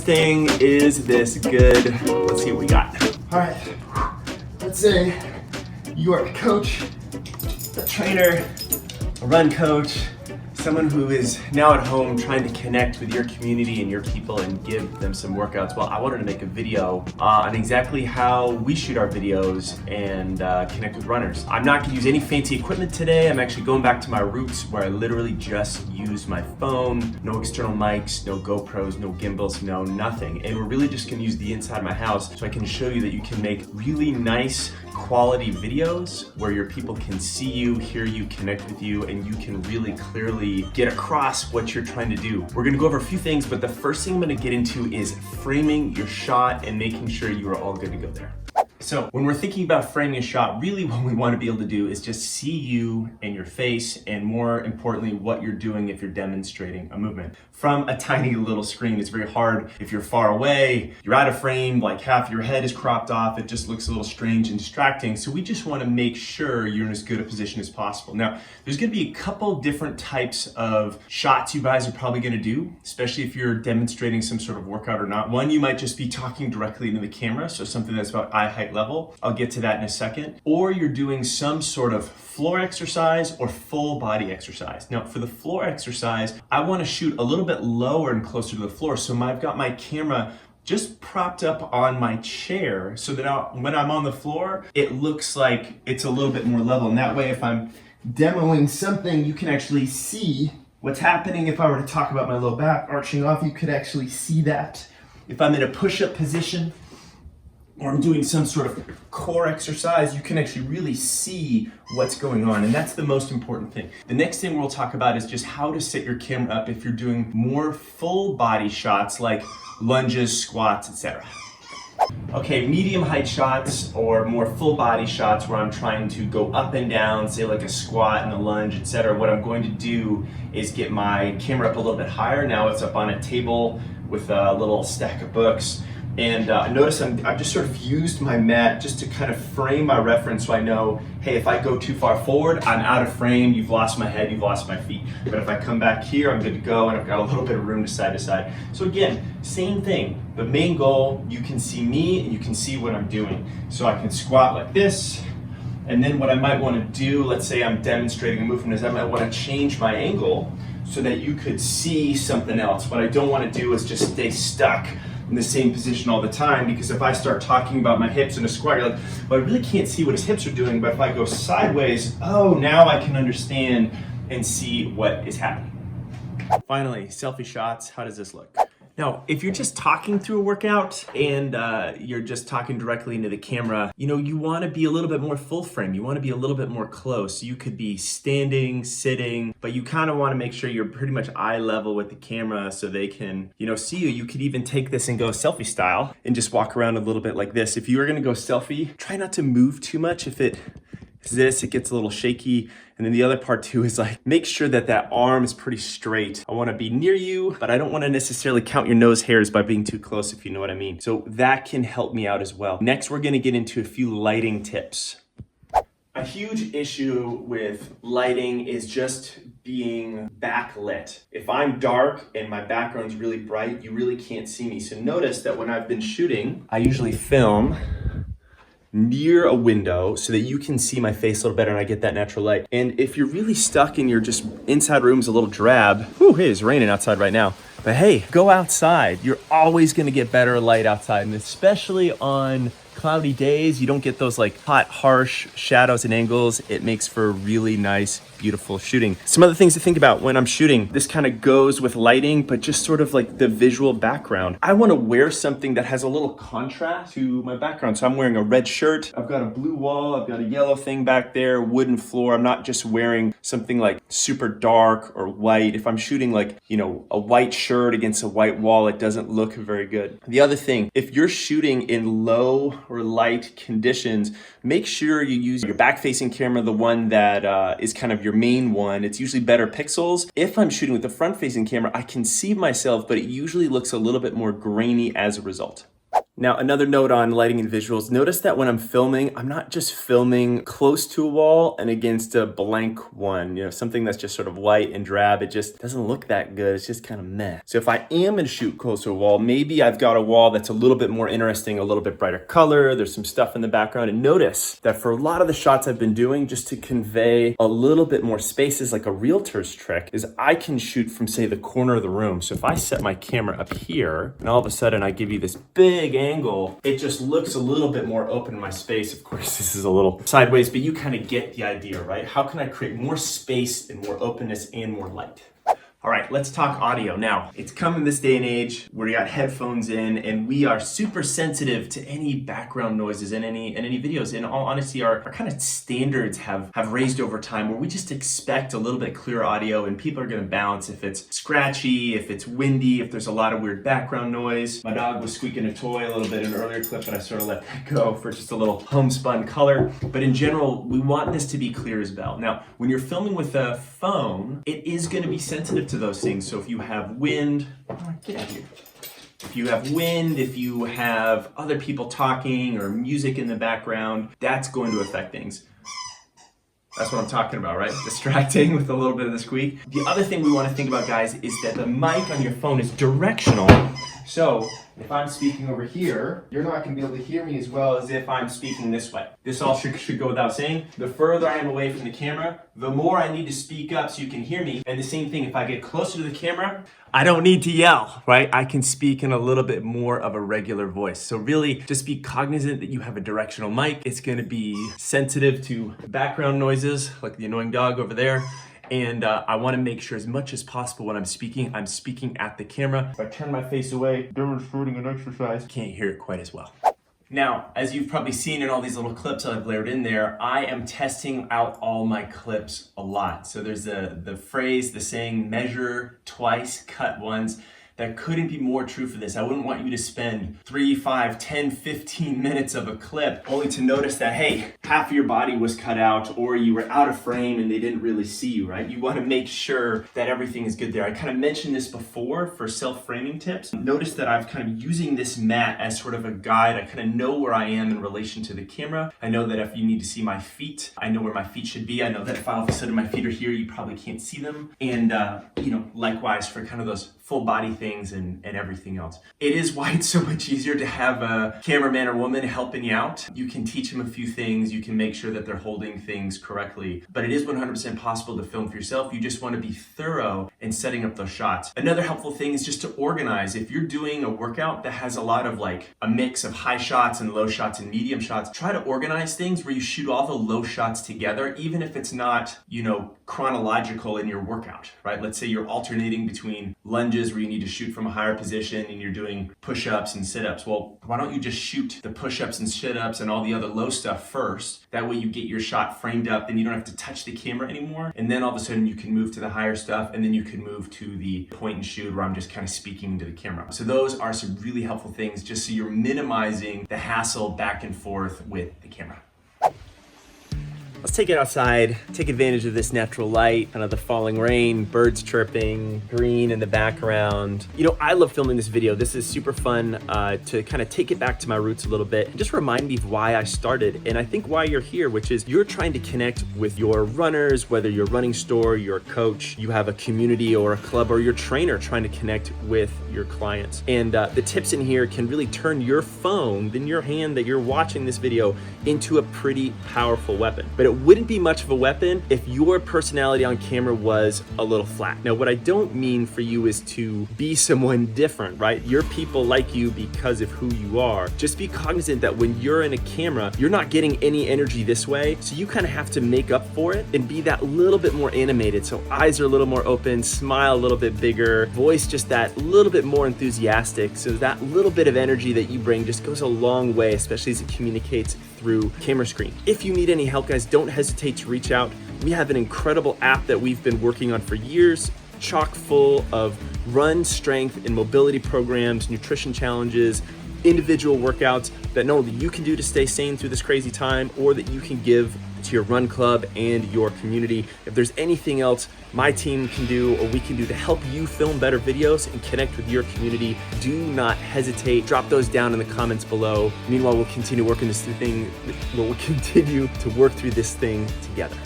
best thing is this good. Let's see what we got. All right, let's say you are a coach, a trainer, a run coach, someone who is now at home trying to connect with your community and your people and give them some workouts. Well, I wanted to make a video on exactly how we shoot our videos and connect with runners. I'm not gonna use any fancy equipment today. I'm actually going back to my roots where I literally just use my phone, no external mics, no GoPros, no gimbals, no nothing. And we're really just gonna use the inside of my house so I can show you that you can make really nice quality videos where your people can see you, hear you, connect with you, and you can really clearly get across what you're trying to do. We're gonna go over a few things, but the first thing I'm gonna get into is framing your shot and making sure you are all good to go there. So when we're thinking about framing a shot, really what we want to be able to do is just see you and your face, and more importantly, what you're doing if you're demonstrating a movement. From a tiny little screen, it's very hard if you're far away, you're out of frame, like half your head is cropped off, it just looks a little strange and distracting. So we just want to make sure you're in as good a position as possible. Now, there's going to be a couple different types of shots you guys are probably going to do, especially if you're demonstrating some sort of workout or not. One, you might just be talking directly into the camera, so something that's about eye height level. I'll get to that in a second. Or you're doing some sort of floor exercise or full body exercise. Now, for the floor exercise, I want to shoot a little bit lower and closer to the floor. So I've got my camera just propped up on my chair so that when I'm on the floor, it looks like it's a little bit more level. And that way, if I'm demoing something, you can actually see what's happening. If I were to talk about my low back arching off, you could actually see that. If I'm in a push-up position, or I'm doing some sort of core exercise, you can actually really see what's going on, and that's the most important thing. The next thing we'll talk about is just how to set your camera up if you're doing more full body shots like lunges, squats, etc. Okay, medium height shots or more full body shots where I'm trying to go up and down, say like a squat and a lunge, etc. What I'm going to do is get my camera up a little bit higher. Now it's up on a table with a little stack of books. And notice I've just sort of used my mat just to kind of frame my reference so I know, hey, if I go too far forward, I'm out of frame, you've lost my head, you've lost my feet. But if I come back here, I'm good to go, and I've got a little bit of room to side. So again, same thing, but main goal, you can see me and you can see what I'm doing. So I can squat like this, and then what I might want to do, let's say I'm demonstrating a movement, is I might want to change my angle so that you could see something else. What I don't want to do is just stay stuck in the same position all the time, because if I start talking about my hips in a squat, you're like, well, I really can't see what his hips are doing, but if I go sideways, oh, now I can understand and see what is happening. Finally, selfie shots. How does this look? Now, if you're just talking through a workout and you're just talking directly into the camera, you want to be a little bit more full frame. You want to be a little bit more close. You could be standing, sitting, but you kind of want to make sure you're pretty much eye level with the camera so they can, see you. You could even take this and go selfie style and just walk around a little bit like this. If you were going to go selfie, try not to move too much. If it is this, it gets a little shaky. And then the other part too is like, make sure that arm is pretty straight. I want to be near you, but I don't want to necessarily count your nose hairs by being too close, if you know what I mean. So that can help me out as well. Next, we're going to get into a few lighting tips. A huge issue with lighting is just being backlit. If I'm dark and my background's really bright, you really can't see me. So notice that when I've been shooting, I usually film near a window so that you can see my face a little better and I get that natural light. And if you're really stuck and you're just inside room's a little drab, whew, hey, it's raining outside right now. But hey, go outside. You're always gonna get better light outside, and especially on cloudy days, you don't get those like hot, harsh shadows and angles. It makes for really nice, beautiful shooting. Some other things to think about when I'm shooting, this kind of goes with lighting, but just sort of like the visual background. I want to wear something that has a little contrast to my background. So I'm wearing a red shirt, I've got a blue wall, I've got a yellow thing back there, wooden floor. I'm not just wearing something like super dark or white. If I'm shooting like, a white shirt against a white wall, it doesn't look very good. The other thing, if you're shooting in low or light conditions, make sure you use your back-facing camera, the one that is kind of your main one. It's usually better pixels. If I'm shooting with the front-facing camera, I can see myself, but it usually looks a little bit more grainy as a result. Now, another note on lighting and visuals, notice that when I'm filming, I'm not just filming close to a wall and against a blank one, something that's just sort of white and drab. It just doesn't look that good. It's just kind of meh. So if I am gonna shoot close to a wall, maybe I've got a wall that's a little bit more interesting, a little bit brighter color. There's some stuff in the background. And notice that for a lot of the shots I've been doing, just to convey a little bit more spaces, like a realtor's trick, is I can shoot from, say, the corner of the room. So if I set my camera up here and all of a sudden I give you this big angle, it just looks a little bit more open in my space. Of course, this is a little sideways, but you kind of get the idea, right? How can I create more space and more openness and more light? All right, let's talk audio. Now, it's come in this day and age where you got headphones in and we are super sensitive to any background noises in any videos. In all honesty, our kind of standards have raised over time where we just expect a little bit clearer audio and people are gonna bounce if it's scratchy, if it's windy, if there's a lot of weird background noise. My dog was squeaking a toy a little bit in an earlier clip, but I sort of let that go for just a little homespun color. But in general, we want this to be clear as bell. Now, when you're filming with a phone, it is gonna be sensitive to those things. So if you have wind, get out of here. If you have wind, if you have other people talking or music in the background, that's going to affect things. That's what I'm talking about, right? Distracting with a little bit of the squeak. The other thing we want to think about, guys, is that the mic on your phone is directional. So if I'm speaking over here, you're not going to be able to hear me as well as if I'm speaking this way. This all should go without saying. The further I am away from the camera, the more I need to speak up so you can hear me. And the same thing, if I get closer to the camera, I don't need to yell, right? I can speak in a little bit more of a regular voice. So really just be cognizant that you have a directional mic. It's going to be sensitive to background noises like the annoying dog over there. And I want to make sure as much as possible when I'm speaking at the camera. If I turn my face away, demonstrating an exercise, you can't hear it quite as well. Now, as you've probably seen in all these little clips I've layered in there, I am testing out all my clips a lot. So there's the phrase, the saying, measure twice, cut once. That couldn't be more true for this. I wouldn't want you to spend 3, 5, 10, 15 minutes of a clip only to notice that, hey, half of your body was cut out or you were out of frame and they didn't really see you, right? You want to make sure that everything is good there. I kind of mentioned this before for self-framing tips. Notice that I've kind of using this mat as sort of a guide. I kind of know where I am in relation to the camera. I know that if you need to see my feet, I know where my feet should be. I know that if all of a sudden my feet are here, you probably can't see them. And, likewise for kind of those full body things and everything else. It is why it's so much easier to have a cameraman or woman helping you out. You can teach them a few things, you can make sure that they're holding things correctly, but it is 100% possible to film for yourself. You just want to be thorough in setting up those shots. Another helpful thing is just to organize. If you're doing a workout that has a lot of like a mix of high shots and low shots and medium shots, try to organize things where you shoot all the low shots together, even if it's not, chronological in your workout, right? Let's say you're alternating between lunges where you need to shoot from a higher position and you're doing push-ups and sit-ups. Well, why don't you just shoot the push-ups and sit-ups and all the other low stuff first? That way you get your shot framed up, then you don't have to touch the camera anymore. And then all of a sudden you can move to the higher stuff and then you can move to the point and shoot where I'm just kind of speaking into the camera. So those are some really helpful things just so you're minimizing the hassle back and forth with the camera. Let's take it outside, take advantage of this natural light, kind of the falling rain, birds chirping, green in the background. I love filming this video. This is super fun to kind of take it back to my roots a little bit and just remind me of why I started. And I think why you're here, which is you're trying to connect with your runners, whether you're a running store, you're a coach, you have a community or a club, or your trainer trying to connect with your clients. And the tips in here can really turn your phone, then your hand that you're watching this video, into a pretty powerful weapon. But it wouldn't be much of a weapon if your personality on camera was a little flat. Now, what I don't mean for you is to be someone different, right? Your people like you because of who you are. Just be cognizant that when you're in a camera, you're not getting any energy this way. So you kind of have to make up for it and be that little bit more animated. So eyes are a little more open, smile a little bit bigger, voice just that little bit more enthusiastic. So that little bit of energy that you bring just goes a long way, especially as it communicates through camera screen. If you need any help, guys, don't hesitate to reach out. We have an incredible app that we've been working on for years, chock full of run, strength, and mobility programs, nutrition challenges, individual workouts that not only you can do to stay sane through this crazy time, or that you can give to your run club and your community. If there's anything else my team can do or we can do to help you film better videos and connect with your community, do not hesitate. Drop those down in the comments below. Meanwhile, we'll continue working this thing. We'll continue to work through this thing together.